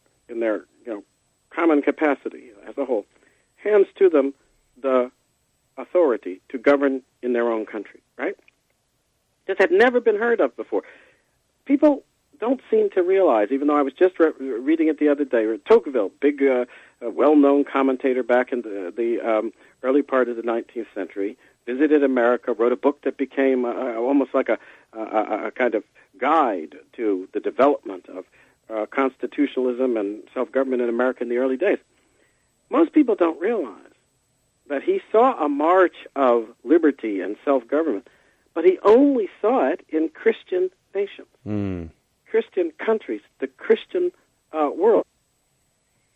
common capacity as a whole, hands to them the authority to govern in their own country. Right? This had never been heard of before. People don't seem to realize, even though I was just reading it the other day, Tocqueville, big, well-known commentator back in the early part of the 19th century, visited America, wrote a book that became almost like a kind of guide to the development of constitutionalism and self-government in America in the early days. Most people don't realize that he saw a march of liberty and self-government, but he only saw it in Christian nations, Christian countries, the Christian world.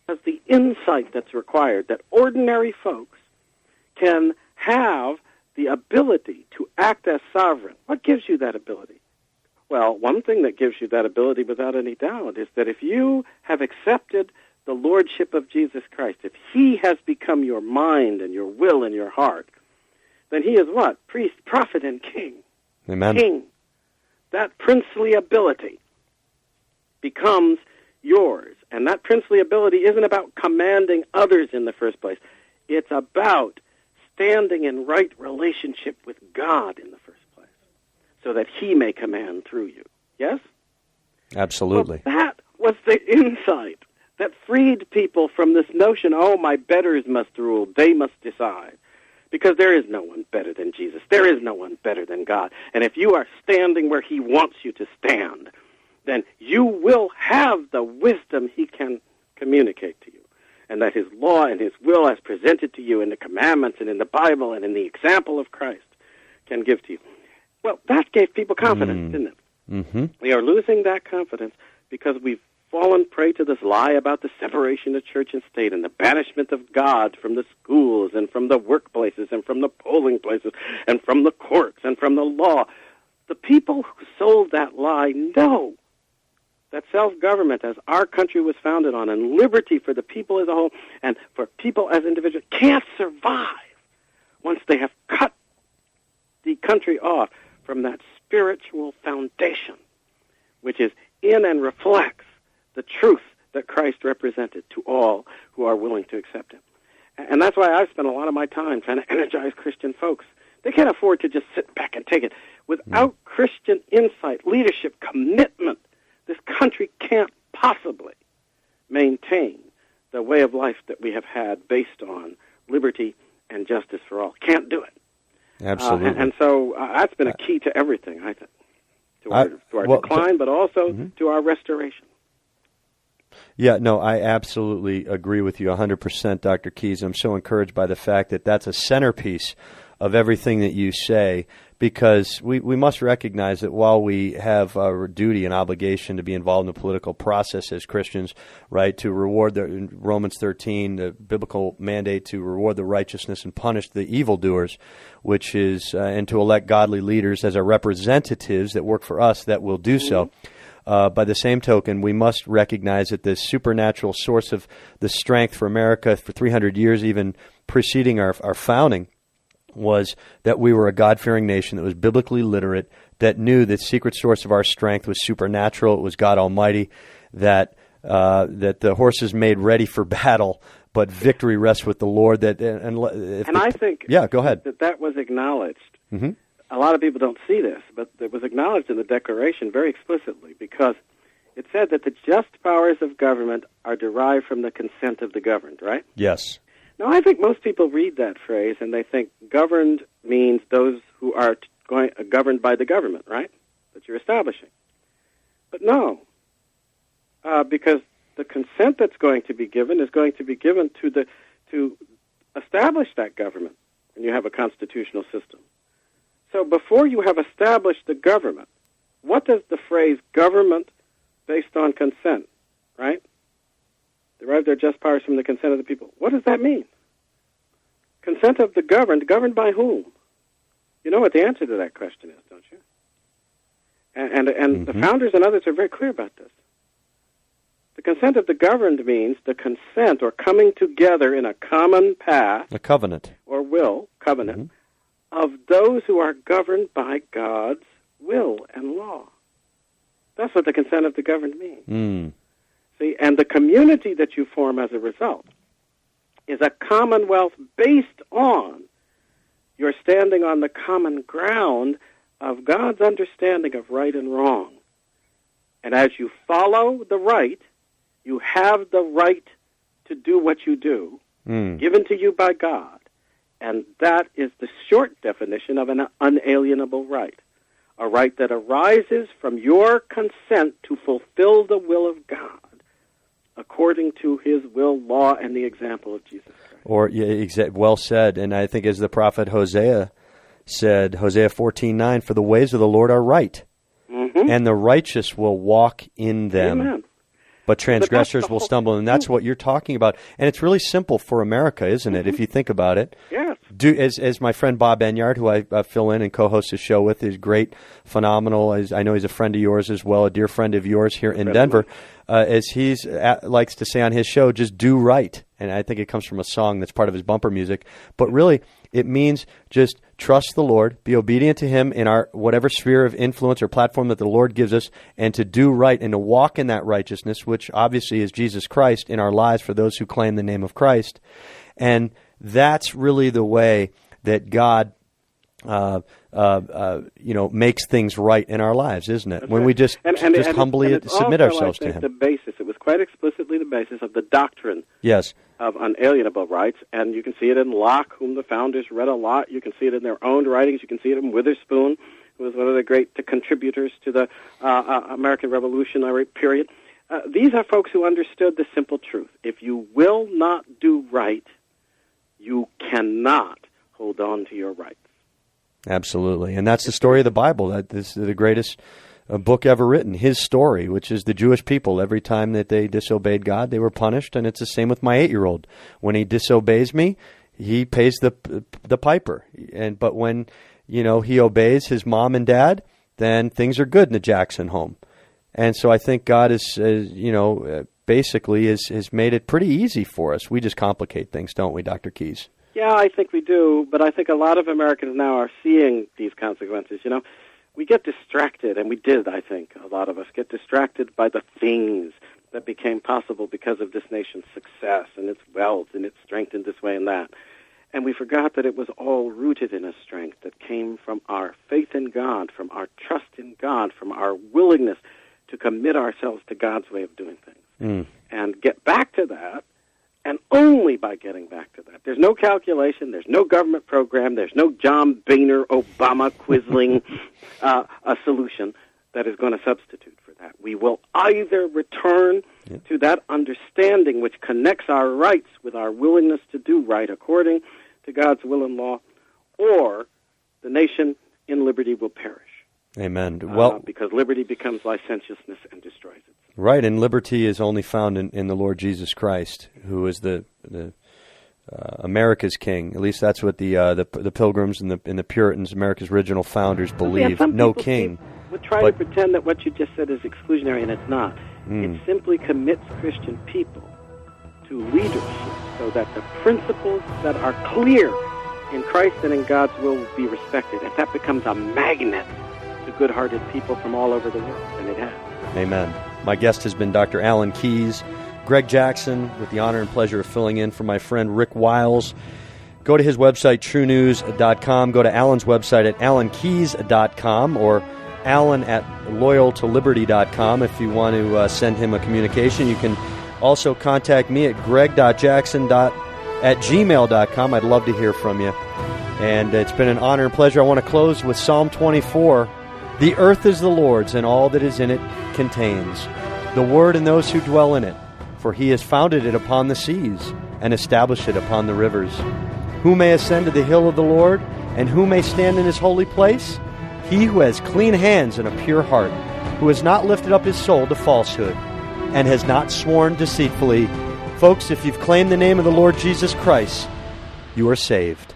Because the insight that's required that ordinary folks can have the ability to act as sovereign. What gives you that ability? Well, one thing that gives you that ability without any doubt is that if you have accepted the lordship of Jesus Christ, if he has become your mind and your will and your heart, then he is what? Priest, prophet, and king. Amen. King. That princely ability becomes yours. And that princely ability isn't about commanding others in the first place. It's about standing in right relationship with God in the first place, so that he may command through you. Yes? Absolutely. Well, that was the insight that freed people from this notion, oh, my betters must rule, they must decide. Because there is no one better than Jesus. There is no one better than God. And if you are standing where he wants you to stand, then you will have the wisdom he can communicate to you. And that his law and his will as presented to you in the commandments and in the Bible and in the example of Christ can give to you. Well, that gave people confidence, didn't it? Mm-hmm. We are losing that confidence because we've fallen prey to this lie about the separation of church and state and the banishment of God from the schools and from the workplaces and from the polling places and from the courts and from the law. The people who sold that lie know that self-government, as our country was founded on, and liberty for the people as a whole and for people as individuals, can't survive once they have cut the country off from that spiritual foundation, which is in and reflects the truth that Christ represented to all who are willing to accept him. And that's why I've spent a lot of my time trying to energize Christian folks. They can't afford to just sit back and take it. Without Christian insight, leadership, commitment, this country can't possibly maintain the way of life that we have had based on liberty and justice for all. Can't do it. Absolutely. And so that's been a key to everything, I think, to our decline, but also to our restoration. Yeah, no, I absolutely agree with you 100%, Dr. Keyes. I'm so encouraged by the fact that that's a centerpiece of everything that you say, because we must recognize that while we have a duty and obligation to be involved in the political process as Christians, right, to reward Romans 13, the biblical mandate to reward the righteousness and punish the evildoers, which is, and to elect godly leaders as our representatives that work for us, that will do so. By the same token, we must recognize that the supernatural source of the strength for America for 300 years, even preceding our founding, was that we were a God-fearing nation that was biblically literate, that knew the secret source of our strength was supernatural, it was God Almighty, that the horses made ready for battle, but victory rests with the Lord. I think go ahead. that was acknowledged. Mm-hmm. A lot of people don't see this, but it was acknowledged in the Declaration very explicitly, because it said that the just powers of government are derived from the consent of the governed, right? Yes. Now, I think most people read that phrase and they think governed means those who are governed by the government, right, that you're establishing. But no, because the consent that's going to be given is going to be given to establish that government, and you have a constitutional system. So before you have established the government, what does the phrase government based on consent, right? Derive their just powers from the consent of the people. What does that mean? Consent of the governed by whom? You know what the answer to that question is, don't you? And the founders and others are very clear about this. The consent of the governed means the consent or coming together in a common path, a covenant, or will, covenant, of those who are governed by God's will and law. That's what the consent of the governed means. See, and the community that you form as a result is a commonwealth based on your standing on the common ground of God's understanding of right and wrong. And as you follow the right, you have the right to do what you do, given to you by God, And that is the short definition of an unalienable right. A right that arises from your consent to fulfill the will of God according to his will, law, and the example of Jesus Christ. Well said. And I think as the prophet Hosea said, Hosea 14:9, for the ways of the Lord are right, and the righteous will walk in them. Amen. But transgressors will stumble, and that's what you're talking about. And it's really simple for America, isn't it, if you think about it? Yes. As my friend Bob Enyard, who I fill in and co-host his show with, is great, phenomenal. I know he's a friend of yours as well, a dear friend of yours here in Denver. As he likes to say on his show, just do right. And I think it comes from a song that's part of his bumper music. But really, it means just trust the Lord, be obedient to him in our whatever sphere of influence or platform that the Lord gives us, and to do right and to walk in that righteousness, which obviously is Jesus Christ in our lives for those who claim the name of Christ. And that's really the way that God makes things right in our lives, isn't it? That's when right. we just humbly submit ourselves to him. The basis, it was quite explicitly the basis of the doctrine of unalienable rights, and you can see it in Locke, whom the founders read a lot. You can see it in their own writings. You can see it in Witherspoon, who was one of the great contributors to the American Revolutionary period. These are folks who understood the simple truth. If you will not do right, you cannot hold on to your rights. Absolutely. And that's the story of the Bible. That is the greatest book ever written, his story, which is the Jewish people. Every time that they disobeyed God, they were punished, and it's the same with my 8-year-old. When he disobeys me, he pays the piper. But when he obeys his mom and dad, then things are good in the Jackson home. And so I think God is, basically has made it pretty easy for us. We just complicate things, don't we, Dr. Keyes? Yeah, I think we do, but I think a lot of Americans now are seeing these consequences. We get distracted, and we did, I think, a lot of us get distracted by the things that became possible because of this nation's success and its wealth and its strength in this way and that. And we forgot that it was all rooted in a strength that came from our faith in God, from our trust in God, from our willingness to commit ourselves to God's way of doing things. And get back to that, and only by getting back to that. There's no calculation, there's no government program, there's no John Boehner, Obama, Quisling a solution that is going to substitute for that. We will either return to that understanding which connects our rights with our willingness to do right according to God's will and law, or the nation in liberty will perish. Amen. Because liberty becomes licentiousness and destroys it. Right, and liberty is only found in the Lord Jesus Christ, who is the America's King. At least that's what the Pilgrims and the Puritans, America's original founders, believe. No king. Would try to pretend that what you just said is exclusionary, and it's not. It simply commits Christian people to leadership so that the principles that are clear in Christ and in God's will be respected. And that becomes a magnet to good-hearted people from all over the world, and it has. Amen. My guest has been Dr. Alan Keyes. Gregg Jackson, with the honor and pleasure of filling in for my friend Rick Wiles. Go to his website, truenews.com. Go to Alan's website at alankeyes.com or Alan at loyaltoliberty.com if you want to send him a communication. You can also contact me at greg.jackson@gmail.com. I'd love to hear from you. And it's been an honor and pleasure. I want to close with Psalm 24. The earth is the Lord's, and all that is in it contains, the word and those who dwell in it. For he has founded it upon the seas, and established it upon the rivers. Who may ascend to the hill of the Lord, and who may stand in his holy place? He who has clean hands and a pure heart, who has not lifted up his soul to falsehood, and has not sworn deceitfully. Folks, if you've claimed the name of the Lord Jesus Christ, you are saved.